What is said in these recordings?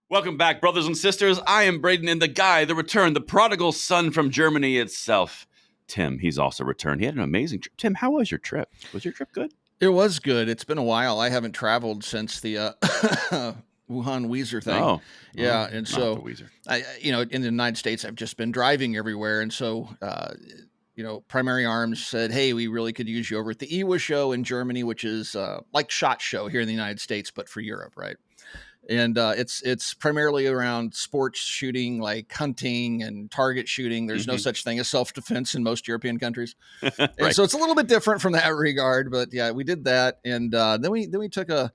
Welcome back, brothers and sisters. I am Braden, and the guy, the return, the prodigal son from Germany itself, Tim. He's also returned. He had an amazing trip. Tim, how was your trip? Was your trip good? It was good. It's been a while. I haven't traveled since the Wuhan Weezer thing. Oh, Yeah, oh, and not so the Weezer. in the United States, I've just been driving everywhere, and so Primary Arms said, "Hey, we really could use you over at the IWA show in Germany, which is like SHOT Show here in the United States, but for Europe, right?" And it's primarily around sports shooting, like hunting and target shooting. There's no such thing as self-defense in most European countries, and Right. so it's a little bit different from that regard. But yeah, we did that, and then we took a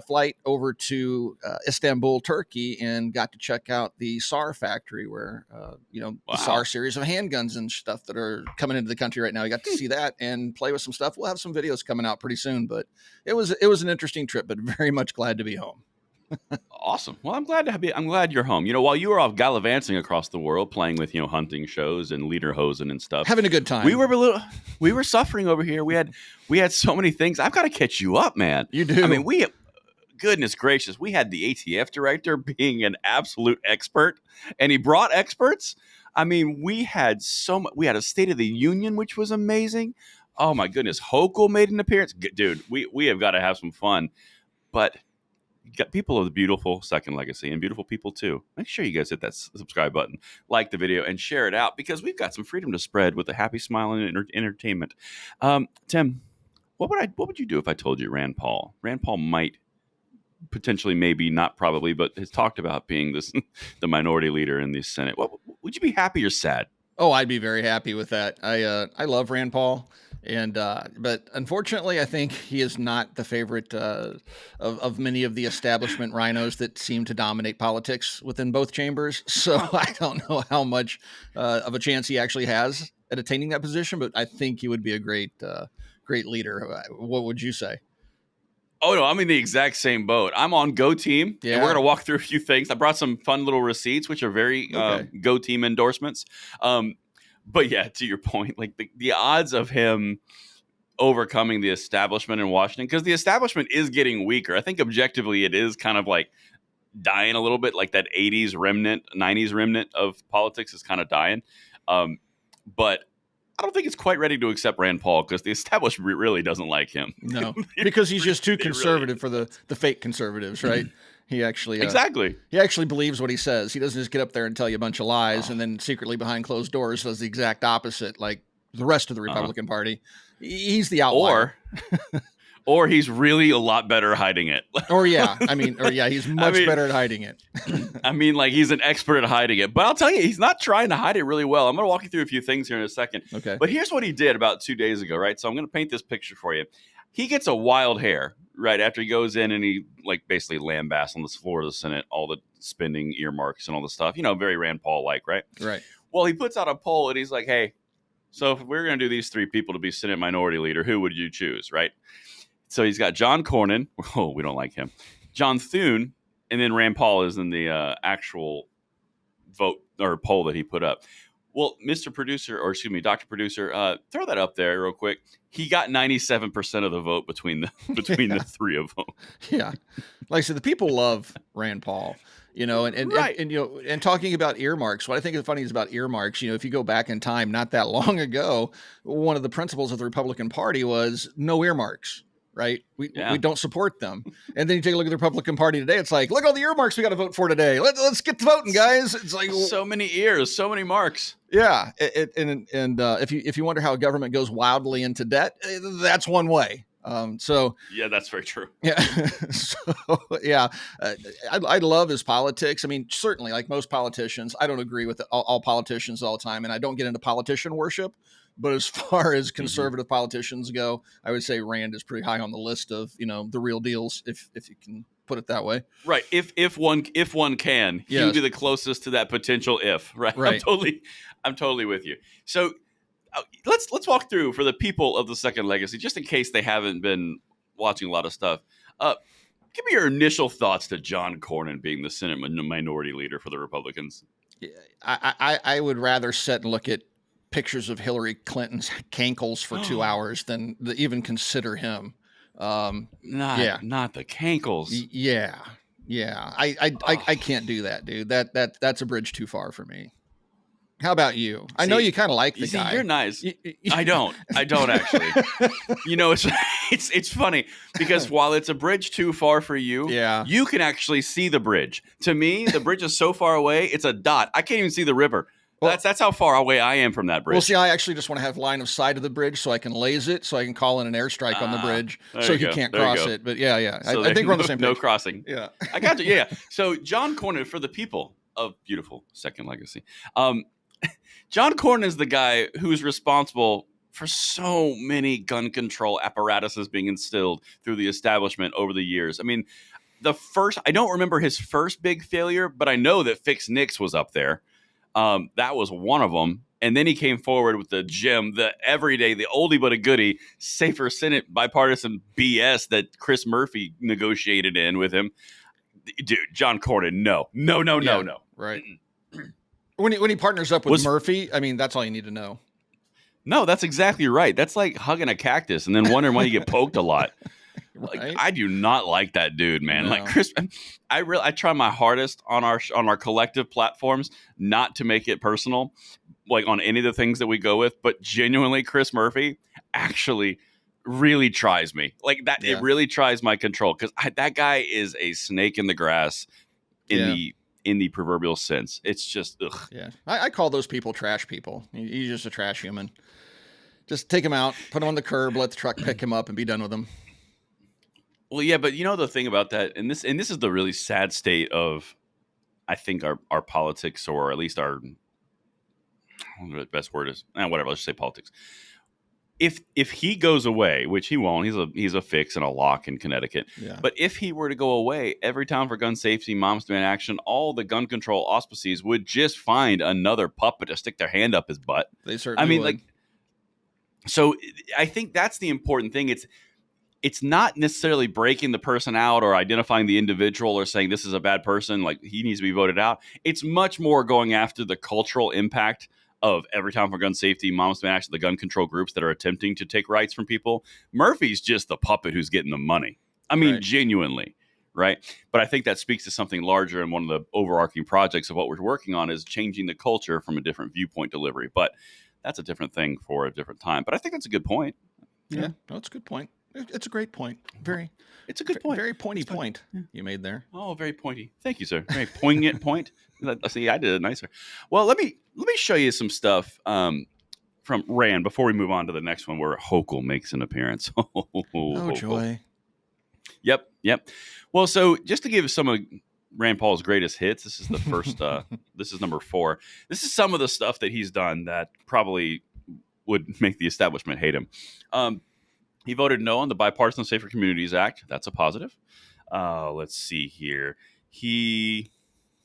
flight over to Istanbul, Turkey, and got to check out the SAR factory, where the SAR series of handguns and stuff that are coming into the country right now. We got to see that and play with some stuff. We'll have some videos coming out pretty soon, but it was an interesting trip, but very much glad to be home. Awesome. Well, I'm glad you're home. While you were off gallivanting across the world, playing with hunting shows and lederhosen and stuff, having a good time. We were suffering over here. We had so many things. I've got to catch you up, man. You do. I mean, goodness gracious, we had the ATF director being an absolute expert, and he brought experts. I mean, we had a State of the Union, which was amazing. Oh my goodness, Hochul made an appearance. Dude, we have got to have some fun, but. You got people of the beautiful Second Legacy and beautiful people too. Make sure you guys hit that subscribe button, like the video, and share it out, because we've got some freedom to spread with a happy smile and entertainment. Tim, what would you do if I told you Rand Paul might potentially, maybe not probably, but has talked about being the minority leader in the Senate? Would you be happy or sad? Oh, I'd be very happy with that. I love Rand Paul, and but unfortunately, I think he is not the favorite of many of the establishment rhinos that seem to dominate politics within both chambers. So I don't know how much of a chance he actually has at attaining that position, but I think he would be a great leader. What would you say? Oh, no, I'm in the exact same boat. I'm on Go Team, and we're going to walk through a few things. I brought some fun little receipts, which are very Go Team endorsements. But yeah, to your point, like the odds of him overcoming the establishment in Washington, because the establishment is getting weaker. I think objectively it is kind of like dying a little bit, like that 80s remnant, 90s remnant of politics is kind of dying. But I don't think it's quite ready to accept Rand Paul, because the establishment really doesn't like him. No, because he's just too conservative for the fake conservatives, right? He actually exactly. He actually believes what he says. He doesn't just get up there and tell you a bunch of lies and then secretly behind closed doors does the exact opposite, like the rest of the Republican Party. He's the outlier. Or he's really a lot better hiding it. He's much better at hiding it. I mean, like, he's an expert at hiding it. But I'll tell you, he's not trying to hide it really well. I'm going to walk you through a few things here in a second. Okay. But here's what he did about 2 days ago, right? So I'm going to paint this picture for you. He gets a wild hair, right, after he goes in and he, like, basically lambasts on the floor of the Senate, all the spending earmarks and all the stuff. Very Rand Paul-like, right? Right. Well, he puts out a poll and he's like, hey, so if we're going to do these three people to be Senate minority leader, who would you choose, right? So he's got John Cornyn. Oh, we don't like him. John Thune, and then Rand Paul is in the actual vote or poll that he put up. Well, Dr. Producer, throw that up there real quick. He got 97% of the vote between the three of them. Yeah, like I said, the people love Rand Paul. And talking about earmarks, what I think is funny is about earmarks. If you go back in time, not that long ago, one of the principles of the Republican Party was no earmarks. Right? We don't support them. And then you take a look at the Republican Party today. It's like, look, all the earmarks we got to vote for today. Let's get to voting, guys. It's like so many ears, so many marks. Yeah. If you wonder how a government goes wildly into debt, that's one way. Yeah, that's very true. Yeah. I love his politics. I mean, certainly, like most politicians, I don't agree with all politicians all the time, and I don't get into politician worship. But as far as conservative politicians go, I would say Rand is pretty high on the list of, the real deals, if you can put it that way. Right. If one can, he would be the closest to that potential right? Right. I'm totally with you. So let's walk through for the people of the Second Legacy, just in case they haven't been watching a lot of stuff. Give me your initial thoughts to John Cornyn being the Senate minority leader for the Republicans. Yeah, I would rather sit and look at pictures of Hillary Clinton's cankles for 2 hours than even consider him. Not the cankles. Yeah. Yeah, I can't do that, dude. That's a bridge too far for me. How about you? I know See, you kind of like the you see, guy. you're nice. I don't actually. You know, it's funny because while it's a bridge too far for you, Yeah. you can actually see the bridge. To me, the bridge is so far away, it's a dot. I can't even see the river. Well, That's how far away I am from that bridge. Well, see, I actually just want to have line of sight of the bridge so I can laze it, so I can call in an airstrike on the bridge, so he can't cross it. But yeah, So I think we're on the same page. No crossing. Yeah, I got you. Yeah. So John Cornyn, for the people of beautiful Second Legacy, John Cornyn is the guy who's responsible for so many gun control apparatuses being instilled through the establishment over the years. I mean, I don't remember his first big failure, but I know that Fix Nix was up there. That was one of them. And then he came forward with the gem, the everyday, the oldie but a goodie, safer Senate bipartisan BS that Chris Murphy negotiated in with him. Dude, John Cornyn, no. Right. When he partners up with Murphy, I mean, that's all you need to know. No, that's exactly right. That's like hugging a cactus and then wondering why you get poked a lot. Right? Like, I do not like that dude, man. No. Like Chris, I try my hardest on our collective platforms not to make it personal, like on any of the things that we go with. But genuinely, Chris Murphy actually really tries me. Like that, It really tries my control because that guy is a snake in the grass in the proverbial sense. It's just ugh. Yeah, I call those people trash people. He's just a trash human. Just take him out, put him on the curb, let the truck pick him up, and be done with him. Well, yeah, but you know the thing about that, and this is the really sad state of, I think our politics, or at least our, I don't know what the best word is, whatever. Let's just say politics. If he goes away, which he won't, he's a fix and a lock in Connecticut. Yeah. But if he were to go away, every Town for Gun Safety, Moms Demand Action, all the gun control auspices would just find another puppet to stick their hand up his butt. They certainly would. So I think that's the important thing. It's not necessarily breaking the person out or identifying the individual or saying this is a bad person, like he needs to be voted out. It's much more going after the cultural impact of every Town for Gun Safety, Moms Demand Action, the gun control groups that are attempting to take rights from people. Murphy's just the puppet who's getting the money. I mean, genuinely, right? But I think that speaks to something larger, and one of the overarching projects of what we're working on is changing the culture from a different viewpoint delivery. But that's a different thing for a different time. But I think that's a good point. Yeah, no, it's a good point. It's a great point. It's a good point. Very pointy point you made there. Oh, very pointy. Thank you, sir. Very poignant point. See, I did it nicer. Well, let me show you some stuff from Rand before we move on to the next one, where Hochul makes an appearance. Oh, joy. Yep. Well, so just to give some of Rand Paul's greatest hits, this is the first. This is number 4. This is some of the stuff that he's done that probably would make the establishment hate him. He voted no on the Bipartisan Safer Communities Act. That's a positive. Let's see here. Here's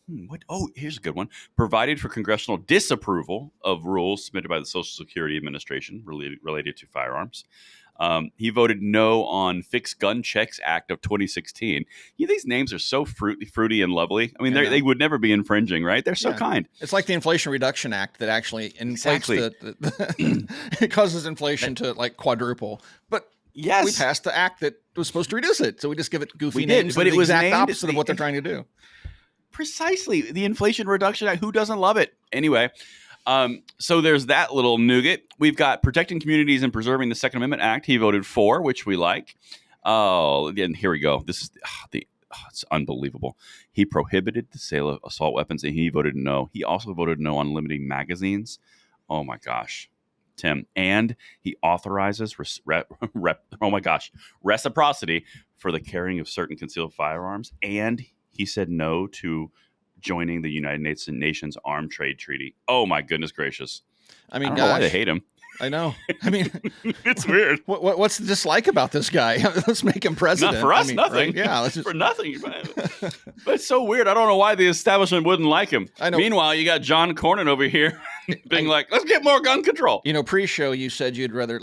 a good one. Provided for congressional disapproval of rules submitted by the Social Security Administration related to firearms. He voted no on Fixed Gun Checks Act of 2016. These names are so fruity and lovely. I mean, they would never be infringing, right? They're so kind. It's like the Inflation Reduction Act that actually inflates it causes inflation to like quadruple. But yes, we passed the act that was supposed to reduce it, so we just give it goofy names. But it was the exact opposite of what they're trying to do. Precisely, the Inflation Reduction Act. Who doesn't love it? Anyway. So there's that little nougat. We've got Protecting Communities and Preserving the Second Amendment Act. He voted for, which we like. Oh, and here we go. This is it's unbelievable. He prohibited the sale of assault weapons, and he voted no. He also voted no on limiting magazines. Oh my gosh, Tim. And he authorizes reciprocity for the carrying of certain concealed firearms. And he said no to joining the United Nations Armed Trade Treaty. Oh my goodness gracious! I don't know why they hate him. I know. I mean, it's weird. What's the dislike about this guy? Let's make him president. Not for us, nothing. Right? Yeah, let's just... for nothing. But it's so weird. I don't know why the establishment wouldn't like him. I know. Meanwhile, you got John Cornyn over here being like, let's get more gun control. Pre-show, you said you'd rather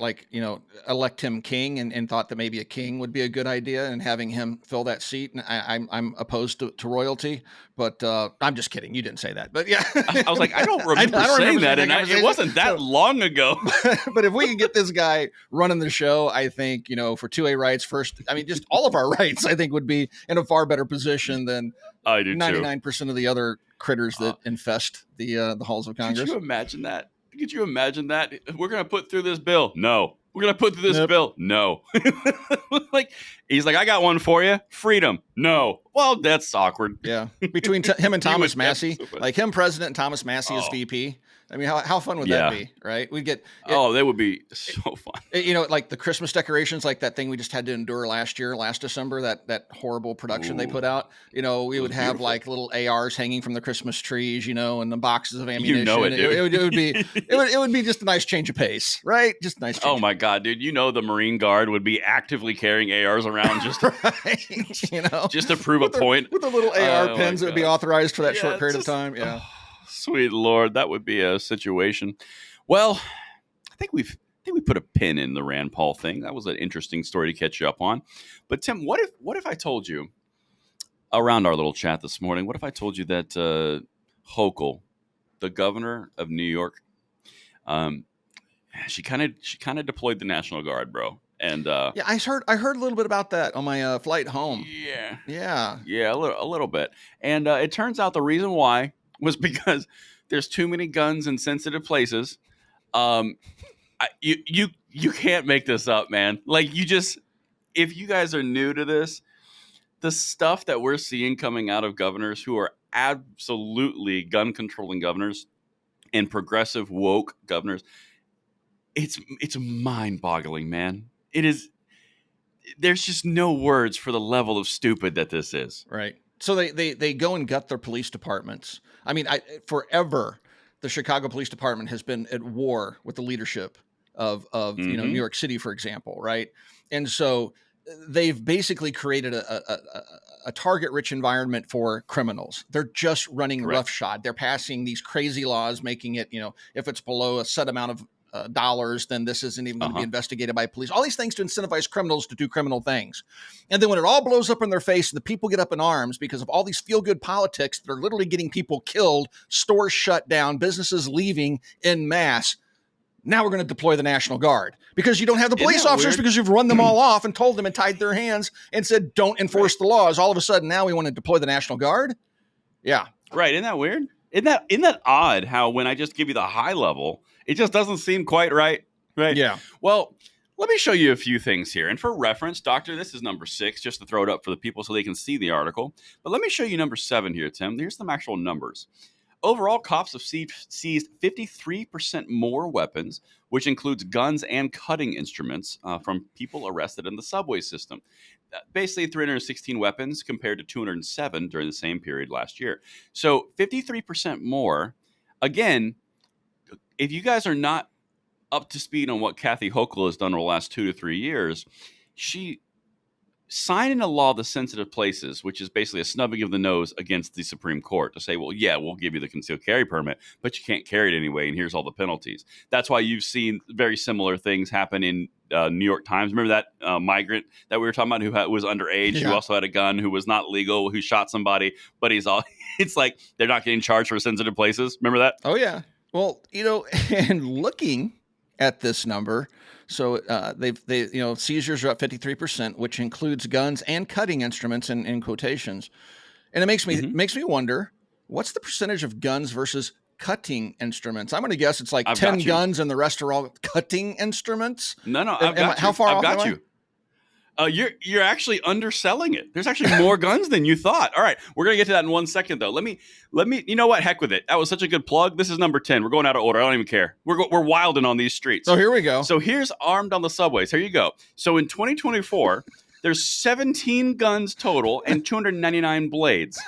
elect him king and thought that maybe a king would be a good idea and having him fill that seat. And I'm opposed to royalty, but I'm just kidding. You didn't say that, but yeah. I was like, I don't remember saying that, and it wasn't that long ago. But if we can get this guy running the show, I think, for 2A rights first, just all of our rights, I think would be in a far better position than I do 99% of the other critters that infest the halls of Congress. Could you imagine that? We're going to put through this bill. No. We're going to put through this bill. No. He's like, I got one for you. Freedom. No. Well, that's awkward. Yeah. Between him and Thomas Massey, him president and Thomas Massey as VP. How fun would that be, right? We'd get that would be so fun. Like the Christmas decorations, like that thing we just had to endure last December, that horrible production they put out. We would have like little ARs hanging from the Christmas trees, and the boxes of ammunition. It would be just a nice change of pace, right? Just a nice change. Oh my God, dude! The Marine Guard would be actively carrying ARs around just just to prove a point with the little AR pins that would be authorized for that short period of time. Yeah. Sweet Lord, that would be a situation. Well, I think we put a pin in the Rand Paul thing. That was an interesting story to catch you up on. But Tim, what if I told you around our little chat this morning? What if I told you that Hochul, the governor of New York, she kind of deployed the National Guard, bro. And I heard a little bit about that on my flight home. Yeah, a little bit. And it turns out the reason why was because there's too many guns in sensitive places. You can't make this up, man. If you guys are new to this, the stuff that we're seeing coming out of governors who are absolutely gun controlling governors and progressive woke governors, it's mind boggling, man. It is. There's just no words for the level of stupid that this is. Right. So they go and gut their police departments. Forever, the Chicago Police Department has been at war with the leadership of New York City, for example, right? And so they've basically created a target-rich environment for criminals. They're just running roughshod. They're passing these crazy laws, making it, if it's below a set amount of dollars, then this isn't even going to be investigated by police. All these things to incentivize criminals to do criminal things. And then when it all blows up in their face and the people get up in arms because of all these feel-good politics that are literally getting people killed, stores shut down, businesses leaving en masse, now we're going to deploy the National Guard because you don't have the police officers because you've run them all off and told them and tied their hands and said, don't enforce the laws. All of a sudden, now we want to deploy the National Guard? Yeah. Right. Isn't that weird? Isn't that odd how when I just give you the high level, it just doesn't seem quite right? Right. Yeah. Well, let me show you a few things here. And for reference, Doctor, this is number 6, just to throw it up for the people so they can see the article. But let me show you number 7 here, Tim. Here's some actual numbers. Overall, cops have seized 53% more weapons, which includes guns and cutting instruments from people arrested in the subway system. Basically 316 weapons compared to 207 during the same period last year. So 53% more. Again, if you guys are not up to speed on what Kathy Hochul has done over the last 2 to 3 years, she signed into law the sensitive places, which is basically a snubbing of the nose against the Supreme Court to say, well, yeah, we'll give you the concealed carry permit, but you can't carry it anyway, and here's all the penalties. That's why you've seen very similar things happen in New York Times. Remember that migrant that we were talking about who was underage, who also had a gun, who was not legal, who shot somebody, but it's like they're not getting charged for sensitive places. Remember that? Oh, yeah. Well, and looking at this number, so seizures are up 53%, which includes guns and cutting instruments in quotations. And it makes me wonder, what's the percentage of guns versus cutting instruments? I'm going to guess it's like 10 guns and the rest are all cutting instruments. No, how far off am I? You're actually underselling it. There's actually more guns than you thought. All right, we're gonna get to that in 1 second, though. Let me. You know what? Heck with it. That was such a good plug. This is number 10. We're going out of order. I don't even care. We're wilding on these streets. Oh, here we go. So here's armed on the subways. Here you go. So in 2024, there's 17 guns total and 299 blades.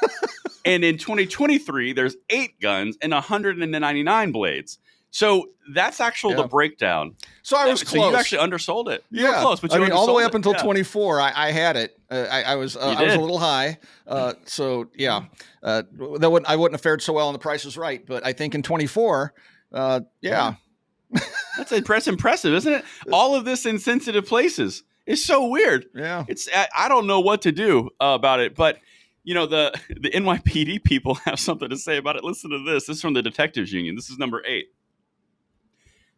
And in 2023, there's 8 guns and 199 blades. So that's the breakdown. So I was close. So you actually undersold it. You were close, but you all the way up until 24, I had it. I was a little high. I wouldn't have fared so well on The Price is Right. But I think in 24, Yeah. That's impressive, isn't it? All of this in sensitive places. It's so weird. Yeah. I don't know what to do about it, but the NYPD people have something to say about it. Listen to this. This is from the Detectives Union. This is number 8.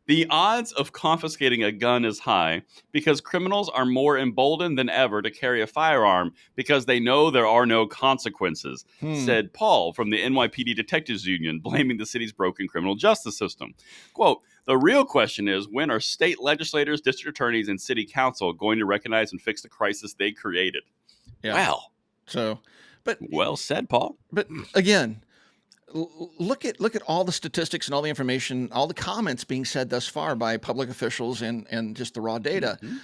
The odds of confiscating a gun is high because criminals are more emboldened than ever to carry a firearm because they know there are no consequences, said Paul from the NYPD Detectives Union, blaming the city's broken criminal justice system. Quote, the real question is, when are state legislators, district attorneys, and city council going to recognize and fix the crisis they created? Yeah. Well. So, but well said, Paul. But again, look at all the statistics and all the information, all the comments being said thus far by public officials and just the raw data. Mm-hmm.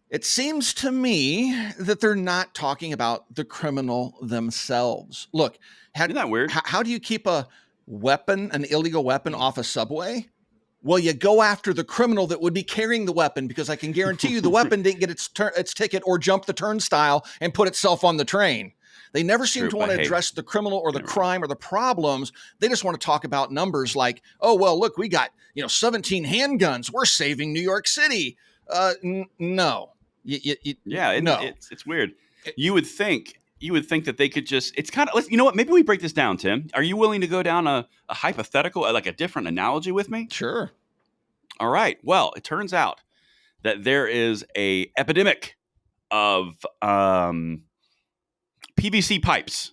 It seems to me that they're not talking about the criminal themselves. Look, isn't that weird? How do you keep an illegal weapon off a subway? Well, you go after the criminal that would be carrying the weapon, because I can guarantee you the weapon didn't get its ticket or jump the turnstile and put itself on the train. They never seem to want to address the criminal or the crime or the problems. They just want to talk about numbers like, oh, well, look, we got 17 handguns. We're saving New York City. No. No. It's weird. You would think that they could just, it's kind of, you know what, maybe we break this down, Tim. Are you willing to go down a hypothetical, like a different analogy with me? Sure. All right. Well, it turns out that there is a epidemic of PVC pipes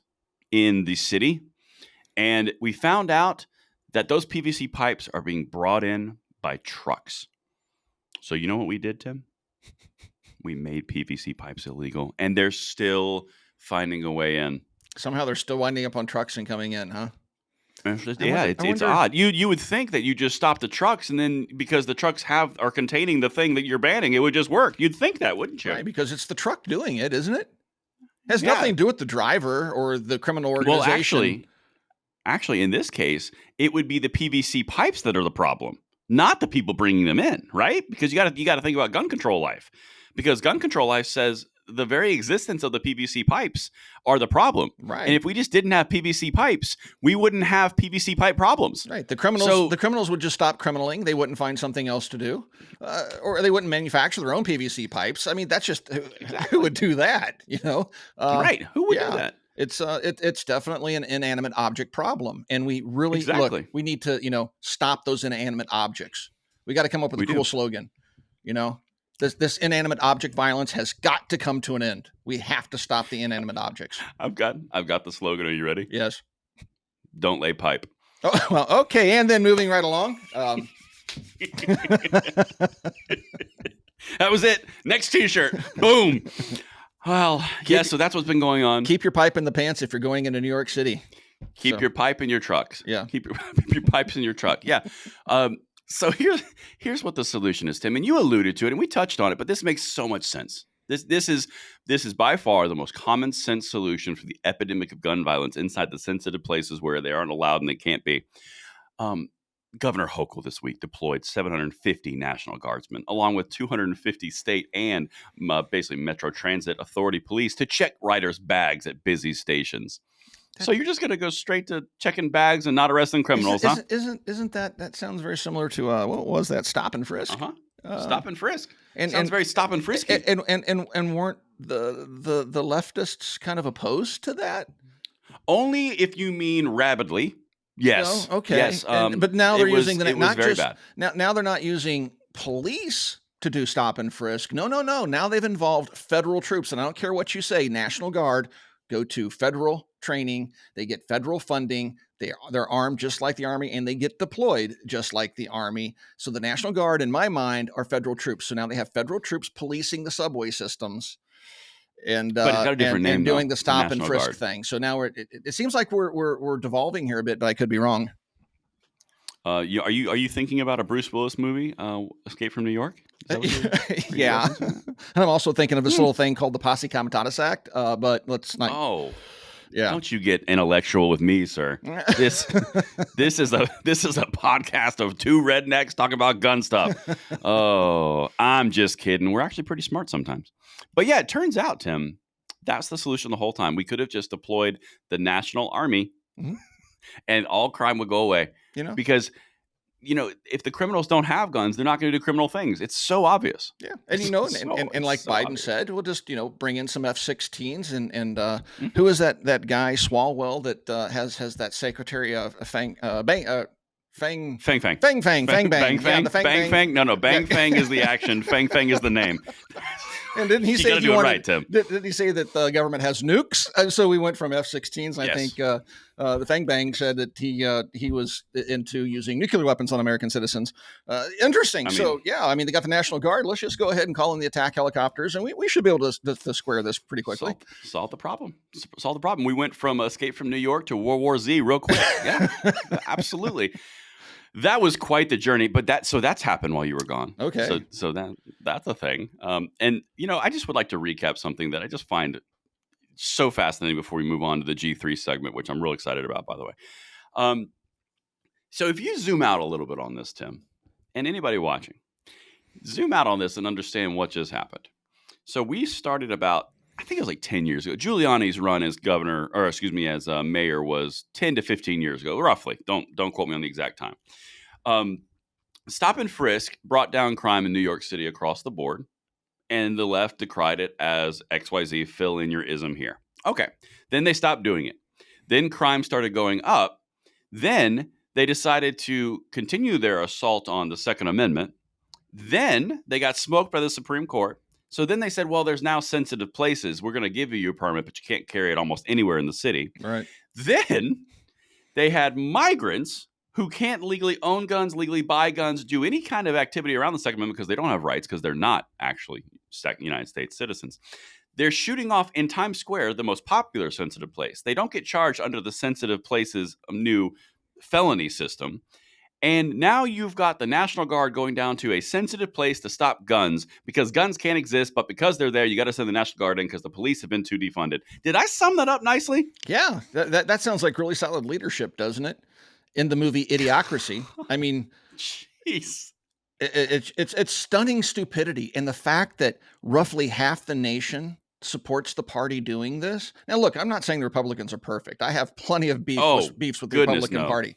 in the city. And we found out that those PVC pipes are being brought in by trucks. So you know what we did, Tim? We made PVC pipes illegal, and they're still finding a way in. Somehow they're still winding up on trucks and coming in, huh? It's odd. You would think that you just stop the trucks, and then because the trucks are containing the thing that you're banning, it would just work. You'd think that, wouldn't you? Right, because it's the truck doing it, isn't it? It has nothing to do with the driver or the criminal organization. Well, actually, in this case, it would be the PVC pipes that are the problem, not the people bringing them in, right? Because you got to think about gun control life. Because gun control life says the very existence of the PVC pipes are the problem. Right. And if we just didn't have PVC pipes, we wouldn't have PVC pipe problems. Right. The criminals would just stop criminaling. They wouldn't find something else to do, or they wouldn't manufacture their own PVC pipes. I mean, that's just who would do that, Right. Who would do that? It's definitely an inanimate object problem. And we really, we need to, stop those inanimate objects. We got to come up with a cool slogan, This inanimate object violence has got to come to an end. We have to stop the inanimate objects. I've got the slogan. Are you ready? Yes. Don't lay pipe. Oh, well, okay. And then moving right along. That was it. Next T-shirt. Boom. Well, so that's what's been going on. Keep your pipe in the pants if you're going into New York City. Keep your pipe in your trucks. Yeah. Keep your pipes in your truck. Yeah. So here's what the solution is, Tim, and you alluded to it, and we touched on it, but this makes so much sense. This is by far the most common sense solution for the epidemic of gun violence inside the sensitive places where they aren't allowed and they can't be. Governor Hochul this week deployed 750 National Guardsmen, along with 250 state and basically Metro Transit Authority police to check riders' bags at busy stations. So you're just going to go straight to checking bags and not arresting criminals, huh? Isn't that sounds very similar to what was that, stop and frisk? Stop and frisk. Sounds very stop and frisky. And weren't the leftists kind of opposed to that? Only if you mean rabidly. Yes. Okay. Yes. But now they're using the not very bad. Now they're not using police to do stop and frisk. No. Now they've involved federal troops, and I don't care what you say. National Guard go to federal training. They get federal funding. They're armed just like the Army, and they get deployed just like the Army. So the National Guard, in my mind, are federal troops. So now they have federal troops policing the subway systems, and but it's got a different name, doing the stop and frisk Guard thing. So now it seems like we're devolving here a bit, but I could be wrong. Are you thinking about a Bruce Willis movie, Escape from New York? Yeah. And I'm also thinking of this little thing called the Posse Comitatus Act. But let's not. Oh. Yeah. Don't you get intellectual with me, sir. This is a podcast of two rednecks talking about gun stuff. Oh, I'm just kidding. We're actually pretty smart sometimes. But yeah, it turns out, Tim, that's the solution the whole time. We could have just deployed the National Army and all crime would go away. You know? Because if the criminals don't have guns, they're not going to do criminal things. It's so obvious. Yeah, and and like so Biden obvious. said, we'll just bring in some F-16s and Mhm. who is that guy Swalwell that has that secretary of Fang Fang Fang Fang. Fang Fang Fang Bang Bang, yeah, Fang. the Fang Bang Bang, Fang. No, yeah. Bang Fang is the action. Fang Fang is the name. And didn't he You say got to he do it wanted? right, Tim. Did he say that the government has nukes? And so we went from F-16s. I Yes. think the Fang Bang said that he was into using nuclear weapons on American citizens. Interesting. So yeah, they got the National Guard. Let's just go ahead and call in the attack helicopters, and we should be able to square this pretty quickly. Solve the problem. Solve the problem. We went from Escape from New York to World War Z real quick. Yeah, absolutely. That was quite the journey, but that's happened while you were gone. Okay. So that's a thing. And I just would like to recap something that I just find so fascinating before we move on to the G3 segment, which I'm real excited about, by the way. So if you zoom out a little bit on this, Tim, and anybody watching, zoom out on this and understand what just happened. So we started about, I think it was like 10 years ago. Giuliani's run as governor, or excuse me, as mayor was 10 to 15 years ago, roughly. Don't quote me on the exact time. Stop and frisk brought down crime in New York City across the board, and the left decried it as XYZ, fill in your ism here. Okay. Then they stopped doing it. Then crime started going up. Then they decided to continue their assault on the Second Amendment. Then they got smoked by the Supreme Court. So then they said, well, there's now sensitive places. We're going to give you a permit, but you can't carry it almost anywhere in the city. Right. Then they had migrants who can't legally own guns, legally buy guns, do any kind of activity around the Second Amendment because they don't have rights because they're not actually United States citizens. They're shooting off in Times Square, the most popular sensitive place. They don't get charged under the sensitive places new felony system. And now you've got the National Guard going down to a sensitive place to stop guns because guns can't exist, but because they're there, you got to send the National Guard in because the police have been too defunded. Did I sum that up nicely? Yeah, that sounds like really solid leadership, doesn't it? In the movie Idiocracy. Jeez. It's stunning stupidity. And the fact that roughly half the nation supports the party doing this. Now, look, I'm not saying the Republicans are perfect. I have plenty of beefs with the Republican Party.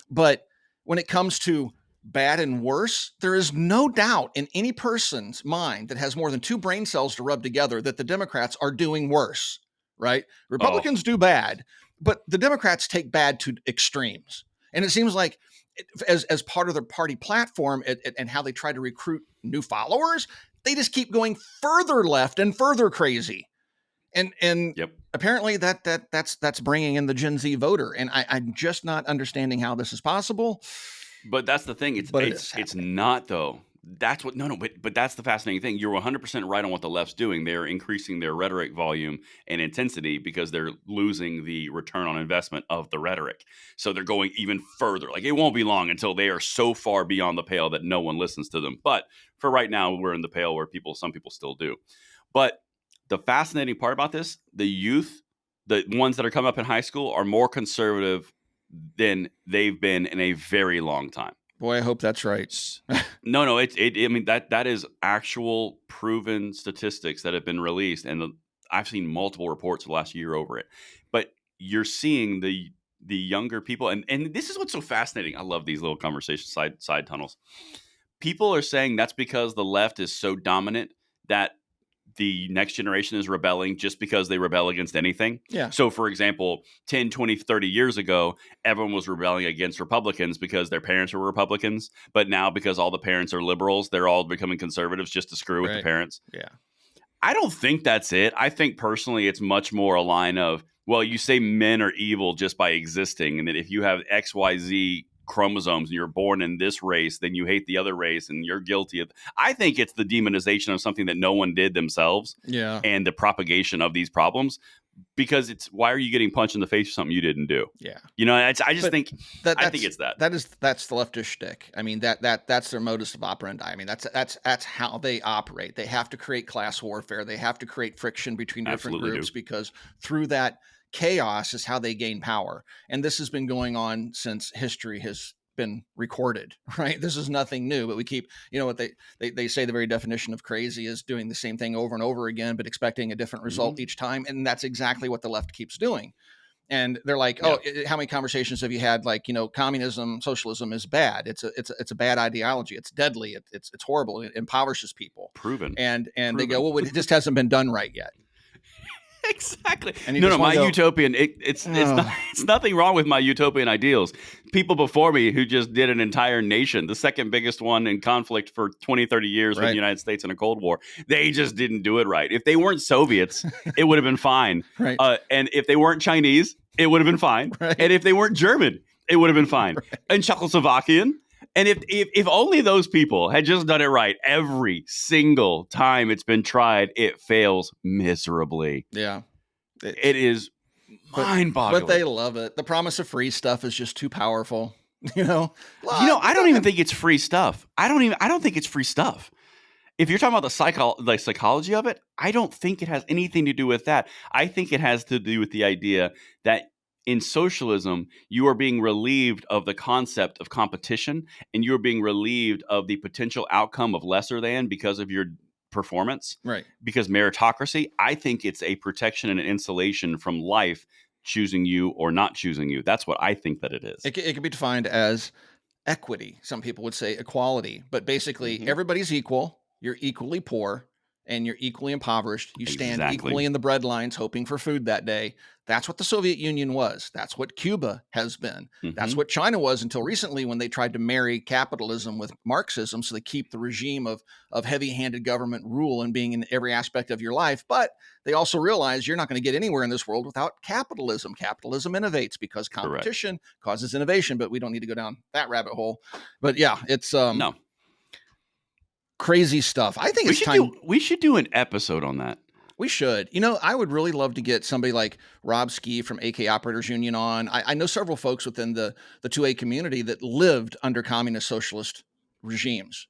But when it comes to bad and worse, there is no doubt in any person's mind that has more than two brain cells to rub together that the Democrats are doing worse, right? Republicans do bad, but the Democrats take bad to extremes. And it seems like as part of their party platform and how they try to recruit new followers, they just keep going further left and further crazy. And yep. Apparently that's bringing in the Gen Z voter. And I'm just not understanding how this is possible. But that's the thing. It's not, though. That's what but that's the fascinating thing. You're 100% right on what the left's doing. They're increasing their rhetoric volume and intensity because they're losing the return on investment of the rhetoric. So they're going even further. Like, it won't be long until they are so far beyond the pale that no one listens to them. But for right now, we're in the pale where some people still do. But the fascinating part about this, the youth, the ones that are coming up in high school, are more conservative than they've been in a very long time. Boy, I hope that's right. No, that is actual proven statistics that have been released, and I've seen multiple reports the last year over it. But you're seeing the younger people, and this is what's so fascinating. I love these little conversations, side tunnels. People are saying that's because the left is so dominant that the next generation is rebelling just because they rebel against anything. Yeah. So, for example, 10, 20, 30 years ago, everyone was rebelling against Republicans because their parents were Republicans. But now, because all the parents are liberals, they're all becoming conservatives just to screw with the parents. Yeah. I don't think that's it. I think personally it's much more a line of, well, you say men are evil just by existing, and that if you have XYZ chromosomes and you're born in this race, then you hate the other race and you're guilty of. I think it's the demonization of something that no one did themselves. Yeah. And the propagation of these problems, because it's, why are you getting punched in the face for something you didn't do? Yeah. I think it's that. That's the leftist shtick. I mean, that's their modus operandi. I mean, that's how they operate. They have to create class warfare. They have to create friction between different groups because through that chaos is how they gain power. And this has been going on since history has been recorded, right? This is nothing new, but we keep, what they say the very definition of crazy is doing the same thing over and over again, but expecting a different result each time. And that's exactly what the left keeps doing. And they're like, Yeah. oh, how many conversations have you had? Like, communism, socialism is bad. It's a bad ideology. It's deadly. It's horrible. It impoverishes people. Proven. And they go, Proven. well, it just hasn't been done right yet. Exactly. And you No, just my wanna go, utopian. It's not. It's nothing wrong with my utopian ideals. People before me who just did an entire nation, the second biggest one in conflict for 20, 30 years with Right. the United States in a Cold War, they just didn't do it right. If they weren't Soviets, it would have been fine. Right. And if they weren't Chinese, it would have been fine. Right. And if they weren't German, it would have been fine. Right. And Czechoslovakian. And if only those people had just done it right every single time it's been tried, it fails miserably. Yeah. It is mind-boggling. But they love it. The promise of free stuff is just too powerful. I don't even think it's free stuff. I don't think it's free stuff. If you're talking about the psychology of it, I don't think it has anything to do with that. I think it has to do with the idea that in socialism, you are being relieved of the concept of competition, and you are being relieved of the potential outcome of lesser than because of your performance, right? Because meritocracy, I think it's a protection and an insulation from life choosing you or not choosing you. That's what I think that it is. It can be defined as equity. Some people would say equality, but basically everybody's equal. You're equally poor and you're equally impoverished. You stand equally in the breadlines hoping for food that day. That's what the Soviet Union was. That's what Cuba has been. That's what China was until recently when they tried to marry capitalism with Marxism so they keep the regime of heavy-handed government rule and being in every aspect of your life. But they also realize you're not going to get anywhere in this world without capitalism. Capitalism innovates because competition causes innovation, but we don't need to go down that rabbit hole. But yeah, it's no. Crazy stuff. I think we should do an episode on that. We should. I would really love to get somebody like Rob Ski from AK Operators Union on. I know several folks within the 2A community that lived under communist socialist regimes,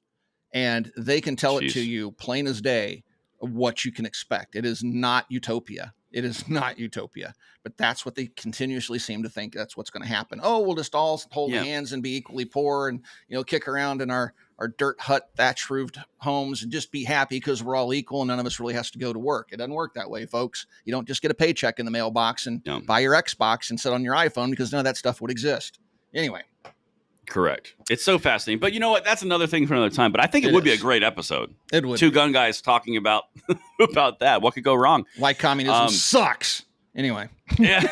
and they can tell it to you plain as day what you can expect. It is not utopia. It is not utopia, but that's what they continuously seem to think that's what's going to happen. Oh, we'll just all hold hands and be equally poor and, kick around in our dirt hut, thatch roofed homes and just be happy because we're all equal and none of us really has to go to work. It doesn't work that way, folks. You don't just get a paycheck in the mailbox and buy your Xbox and sit on your iPhone because none of that stuff would exist. Anyway. Correct. It's so fascinating. But you know what? That's another thing for another time. But I think it would be a great episode. It would. Two gun guys talking about that. What could go wrong? Why communism sucks. Anyway. Yeah.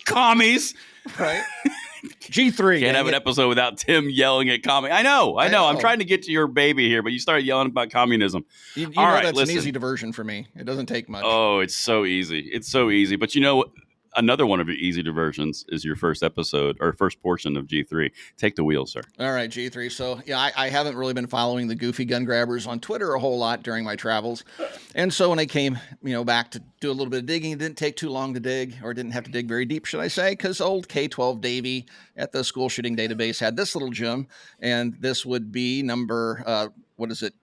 Commies. Right. G3. Can't have an episode without Tim yelling at commies. I know. I'm trying to get to your baby here, but you started yelling about communism. You know that's an easy diversion for me. It doesn't take much. Oh, it's so easy. It's so easy. But another one of your easy diversions is your first episode or first portion of G3. Take the wheel, sir. All right, G3. So, I haven't really been following the goofy gun grabbers on Twitter a whole lot during my travels. And so when I came, back to do a little bit of digging, it didn't take too long to dig, or didn't have to dig very deep, should I say, because old K-12 Davey at the school shooting database had this little gem, and this would be number,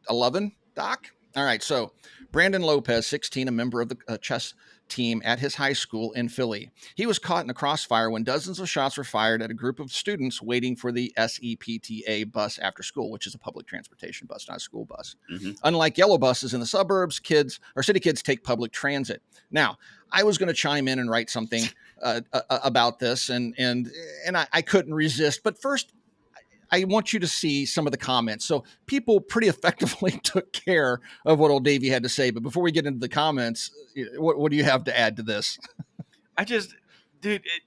11, Doc? All right, so Brandon Lopez, 16, a member of the chess team at his high school in Philly. He was caught in a crossfire when dozens of shots were fired at a group of students waiting for the SEPTA bus after school, which is a public transportation bus, not a school bus. Unlike yellow buses in the suburbs, city kids take public transit. Now, I was going to chime in and write something about this, and I couldn't resist. But first, I want you to see some of the comments. So people pretty effectively took care of what old Davey had to say. But before we get into the comments, what do you have to add to this?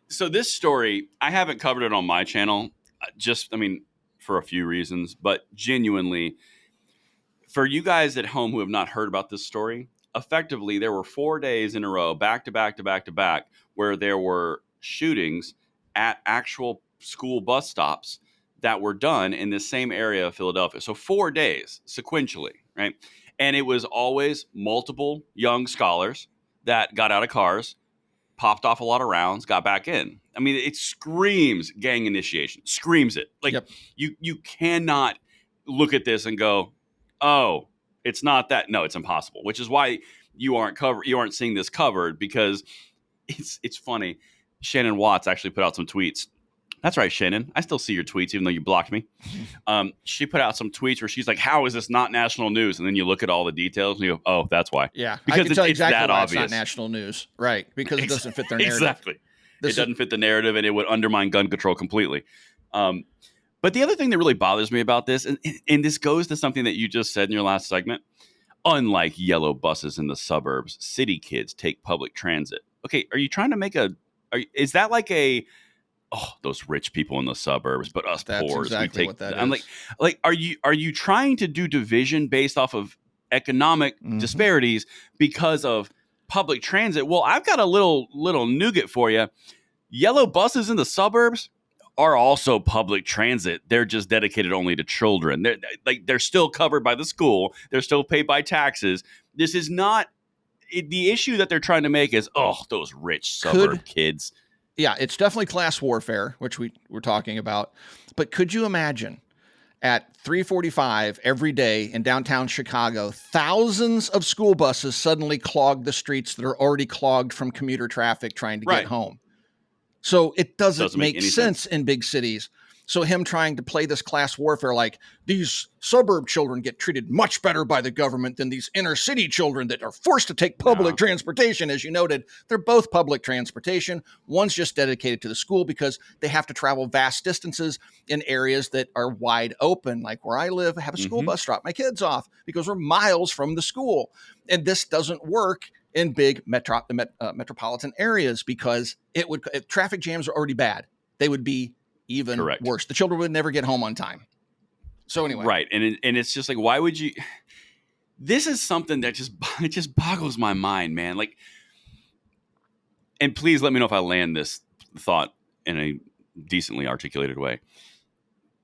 So this story, I haven't covered it on my channel, for a few reasons, but genuinely, for you guys at home who have not heard about this story, effectively, there were 4 days in a row, back to back to back to back, where there were shootings at actual school bus stops that were done in the same area of Philadelphia. So 4 days sequentially, right? And it was always multiple young scholars that got out of cars, popped off a lot of rounds, got back in. I mean, it screams gang initiation, screams it. Like you cannot look at this and go, oh, it's not that. No, it's impossible, which is why you aren't seeing this covered, because it's funny. Shannon Watts actually put out some tweets. That's right, Shannon. I still see your tweets, even though you blocked me. She put out some tweets where she's like, how is this not national news? And then you look at all the details and you go, oh, that's why. Yeah. Because I can tell it's exactly that why obvious. it's not national news. Right. Because it doesn't fit their narrative. Exactly. It This is doesn't fit the narrative, and it would undermine gun control completely. But the other thing that really bothers me about this, and this goes to something that you just said in your last segment, unlike yellow buses in the suburbs, city kids take public transit. Okay, are you trying to make is that like those rich people in the suburbs, but us that's poors, we exactly take. what that I'm is. like, are you trying to do division based off of economic Mm-hmm. disparities because of public transit? Well, I've got a little nougat for you. Yellow buses in the suburbs are also public transit. They're just dedicated only to children. They're still covered by the school. They're still paid by taxes. This is not the issue that they're trying to make is those rich suburb kids. Yeah, it's definitely class warfare, which we were talking about. But could you imagine at 3:45 every day in downtown Chicago, thousands of school buses suddenly clog the streets that are already clogged from commuter traffic trying to get Right. home? So it doesn't Doesn't make make any sense in big cities. So him trying to play this class warfare like these suburb children get treated much better by the government than these inner city children that are forced to take public No. transportation. As you noted, they're both public transportation. One's just dedicated to the school because they have to travel vast distances in areas that are wide open. Like where I live, I have a school bus drop my kids off because we're miles from the school. And this doesn't work in big metropolitan areas because if traffic jams are already bad, they would be even Correct. worse. The children would never get home on time. So anyway, right, and it's just like, why would you? This is something that just boggles my mind, man. Like, and please let me know if I land this thought in a decently articulated way.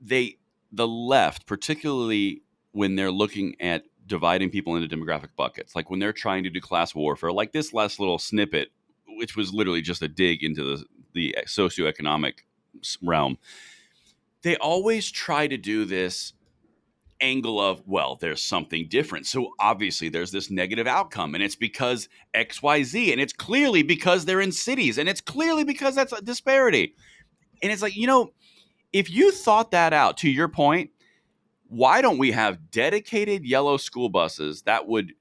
The left, particularly when they're looking at dividing people into demographic buckets, like when they're trying to do class warfare, like this last little snippet, which was literally just a dig into the socioeconomic realm, they always try to do this angle of, well, there's something different. So obviously there's this negative outcome, and it's because XYZ, and it's clearly because they're in cities, and it's clearly because that's a disparity. And it's like, if you thought that out, to your point, why don't we have dedicated yellow school buses that would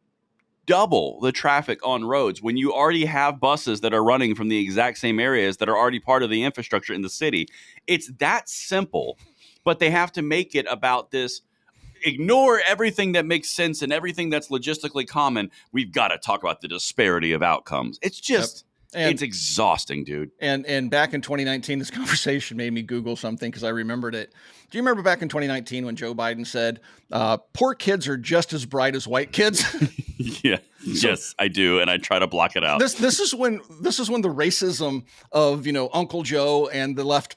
double the traffic on roads when you already have buses that are running from the exact same areas that are already part of the infrastructure in the city? It's that simple, but they have to make it about this. Ignore everything that makes sense and everything that's logistically common. We've got to talk about the disparity of outcomes. It's just, it's exhausting, dude. And back in 2019, this conversation made me Google something because I remembered it. Do you remember back in 2019 when Joe Biden said, poor kids are just as bright as white kids? Yeah. Yes, I do. And I try to block it out. This is when the racism of, Uncle Joe and the left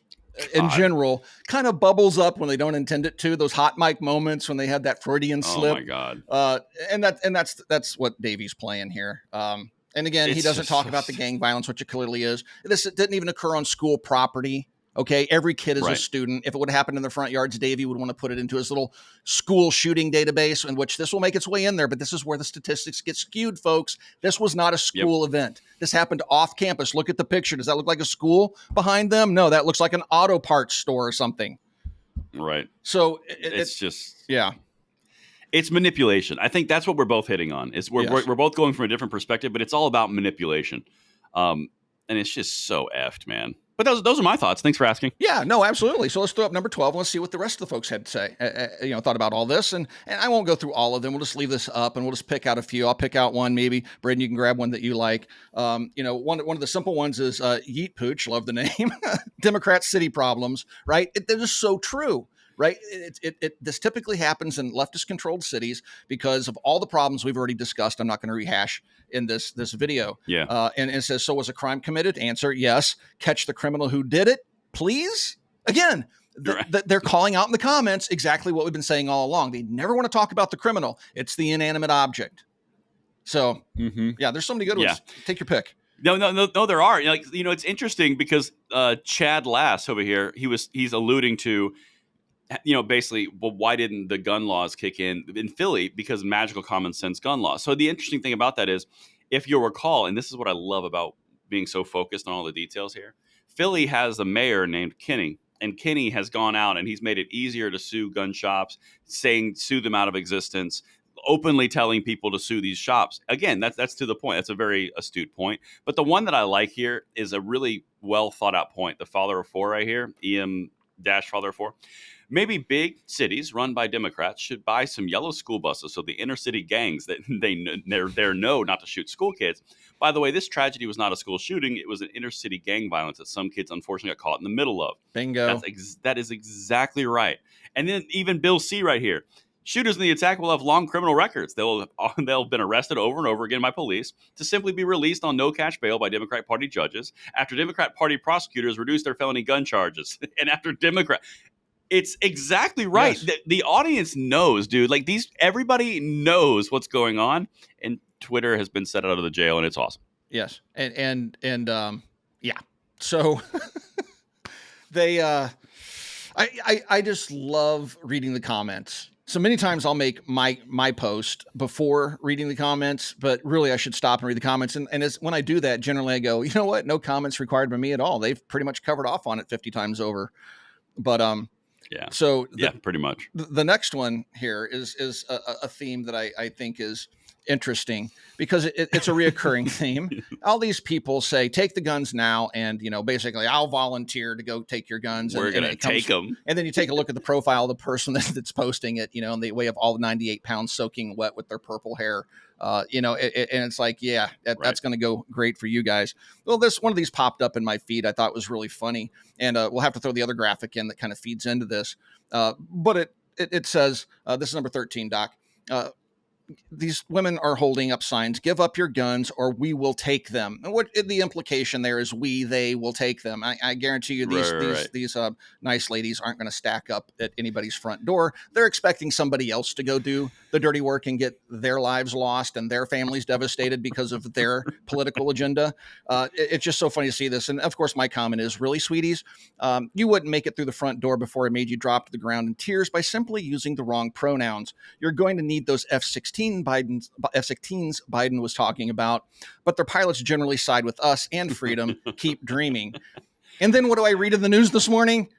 in general kind of bubbles up when they don't intend it to. Those hot mic moments when they had that Freudian slip. Oh my God. And that's what Davey's playing here. And again, he doesn't talk about the gang violence, which it clearly is. This didn't even occur on school property. Okay, every kid is a student. If it would have happened in the front yards, Davey would want to put it into his little school shooting database, in which this will make its way in there. But this is where the statistics get skewed, folks. This was not a school event. This happened off campus. Look at the picture. Does that look like a school behind them? No, that looks like an auto parts store or something. Right. So it's just, yeah. It's manipulation. I think that's what we're both hitting on. We're both going from a different perspective, but it's all about manipulation. And it's just so effed, man. But those are my thoughts. Thanks for asking. Yeah, no, absolutely. So let's throw up number 12. Let's see what the rest of the folks had to say, thought about all this. And I won't go through all of them. We'll just leave this up and we'll just pick out a few. I'll pick out one, maybe. Braden, you can grab one that you like. One of the simple ones is Yeet Pooch. Love the name. Democrat city problems, right? They're just so true. Right. This typically happens in leftist controlled cities because of all the problems we've already discussed. I'm not going to rehash in this video. Yeah. And it says, so was a crime committed? Answer, yes. Catch the criminal who did it, please. Again, they're calling out in the comments exactly what we've been saying all along. They never want to talk about the criminal. It's the inanimate object. So, yeah, there's so many good ones. Take your pick. No, there are. It's interesting because Chad Lass over here, he's alluding to, basically, well, why didn't the gun laws kick in Philly? Because magical common sense gun laws. So the interesting thing about that is, if you'll recall, and this is what I love about being so focused on all the details here, Philly has a mayor named Kinney, and Kinney has gone out and he's made it easier to sue gun shops, saying sue them out of existence. openly telling people to sue these shops. Again, that's to the point. That's a very astute point. But the one that I like here is a really well thought out point. The father of four right here, EM dash father of four. Maybe big cities run by Democrats should buy some yellow school buses so the inner city gangs that they're know not to shoot school kids. By the way, this tragedy was not a school shooting; it was an inner city gang violence that some kids unfortunately got caught in the middle of. Bingo. That is exactly right. And then even Bill C right here. Shooters in the attack will have long criminal records. They'll have been arrested over and over again by police to simply be released on no cash bail by Democrat Party judges after Democrat Party prosecutors reduce their felony gun charges. And after it's exactly right. Yes. The audience knows, dude. Like everybody knows what's going on, and Twitter has been set out of the jail, and it's awesome. Yes, and yeah. So they, I just love reading the comments. So many times I'll make my post before reading the comments, but really I should stop and read the comments. And as when I do that, generally I go, you know what? No comments required by me at all. They've pretty much covered off on it 50 times over. But yeah. So pretty much. The next one here is a theme that I think is interesting because it's a reoccurring theme. All these people say, take the guns now. And, basically I'll volunteer to go take your guns. We're going to take them. And then you take a look at the profile of the person that's posting it, and they weigh up all 98 pounds soaking wet with their purple hair. And it's like, yeah, that's going to go great for you guys. Well, one of these popped up in my feed. I thought was really funny. And we'll have to throw the other graphic in that kind of feeds into this. But it says, this is number 13, Doc. These women are holding up signs, give up your guns or we will take them. And what the implication there is they will take them. I guarantee you these nice ladies aren't going to stack up at anybody's front door. They're expecting somebody else to go do the dirty work and get their lives lost and their families devastated because of their political agenda. It's just so funny to see this. And of course, my comment is, really, sweeties, you wouldn't make it through the front door before I made you drop to the ground in tears by simply using the wrong pronouns. You're going to need those F-16s Biden was talking about, but their pilots generally side with us and freedom. Keep dreaming. And then what do I read in the news this morning?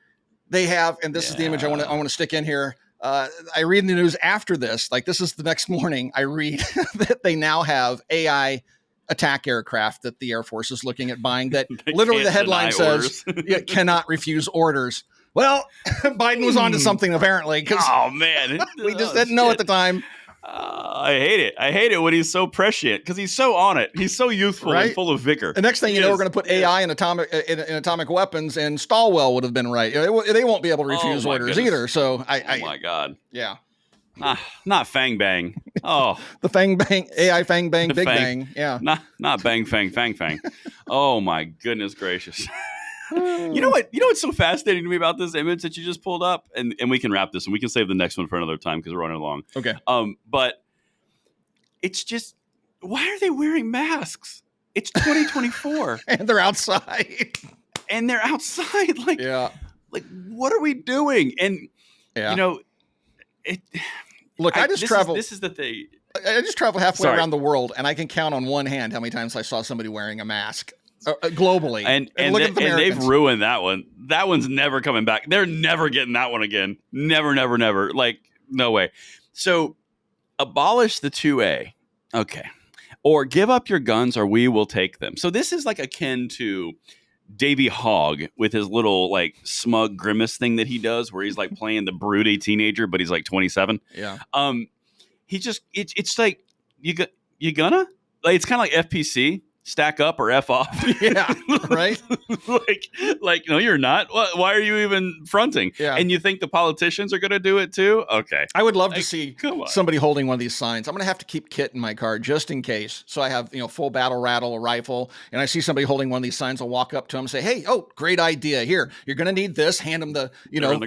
They have, and this is the image I want to stick in here. I read in the news after this, like this is the next morning, I read that they now have AI attack aircraft that the Air Force is looking at buying that literally the headline says cannot refuse orders. Well, Biden was onto something apparently. Oh man, we just didn't know at the time. I hate it. I hate it when he's so prescient because he's so on it. He's so youthful and full of vigor. The next thing you know, we're going to put AI in atomic weapons, and Stalwell would have been right. They won't be able to refuse orders either. So oh my God. Yeah. Not Fang Bang. Oh, the Fang Bang, AI Fang Bang, Big Bang. Yeah. Not Bang Fang Fang Fang. Oh my goodness gracious. You know what's so fascinating to me about this image that you just pulled up, and we can wrap this and we can save the next one for another time because we're running along. Okay. But it's just, why are they wearing masks? It's 2024 and they're outside. Like, yeah. Like, what are we doing? And look, I just travel. This is the thing. I just travel halfway around the world, and I can count on one hand how many times I saw somebody wearing a mask. Globally, and they've ruined that one. That one's never coming back. They're never getting that one again. Never. Like, no way. So abolish the 2A. Okay. Or give up your guns or we will take them. So this is like akin to Davy Hogg with his little like smug grimace thing that he does where he's like playing the broody teenager, but he's like 27. Yeah. He just, it's like, you gonna? Like, it's kind of like FPC. Stack up or F off. Yeah, right? like, no, you're not. Why are you even fronting? Yeah. And you think the politicians are going to do it too? Okay. I would love to see somebody holding one of these signs. I'm going to have to keep Kit in my car just in case. So I have, full battle rattle, a rifle, and I see somebody holding one of these signs. I'll walk up to them and say, hey, great idea. Here, you're going to need this. Hand them the,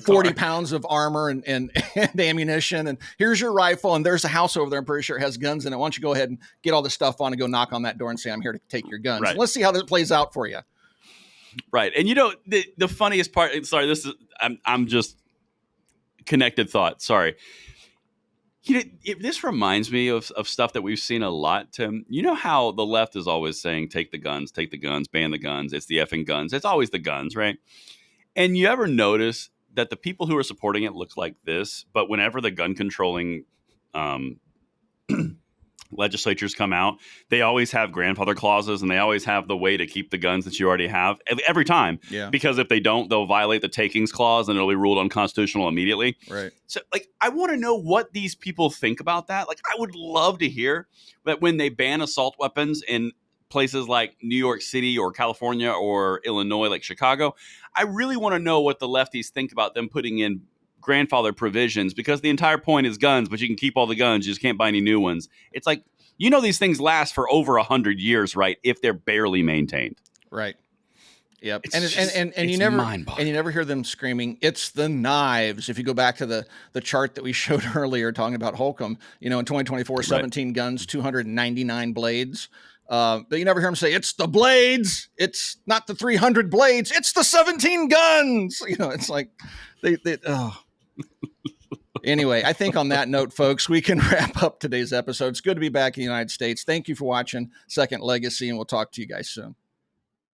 40 pounds of armor and ammunition. And here's your rifle. And there's a house over there. I'm pretty sure it has guns in it. Why don't you go ahead and get all this stuff on and go knock on that door and say, I'm here to take your guns. Right. Let's see how that plays out for you. Right. And the funniest part, sorry, this is, I'm just connected thought. Sorry. This reminds me of stuff that we've seen a lot, Tim. You know how the left is always saying, take the guns, ban the guns. It's the effing guns. It's always the guns, right? And you ever notice that the people who are supporting it look like this, but whenever the gun controlling legislatures come out, they always have grandfather clauses, and they always have the way to keep the guns that you already have every time. Yeah. Because if they don't, they'll violate the takings clause and it'll be ruled unconstitutional immediately. Right. So, like, I want to know what these people think about that. Like, I would love to hear that when they ban assault weapons in places like New York City or California or Illinois, like Chicago, I really want to know what the lefties think about them putting in grandfather provisions, because the entire point is guns, but you can keep all the guns, you just can't buy any new ones. It's like, these things last for over 100 years, right? If they're barely maintained. Right. Yep. It's And you never hear them screaming, "It's the knives." If you go back to the chart that we showed earlier talking about Holcomb, in 2024, 17 guns, 299 blades. But you never hear them say, "It's the blades. It's not the 300 blades. It's the 17 guns." It's like oh. Anyway, I think on that note, folks, we can wrap up today's episode. It's good to be back in the United States. Thank you for watching Second Legacy, and we'll talk to you guys soon.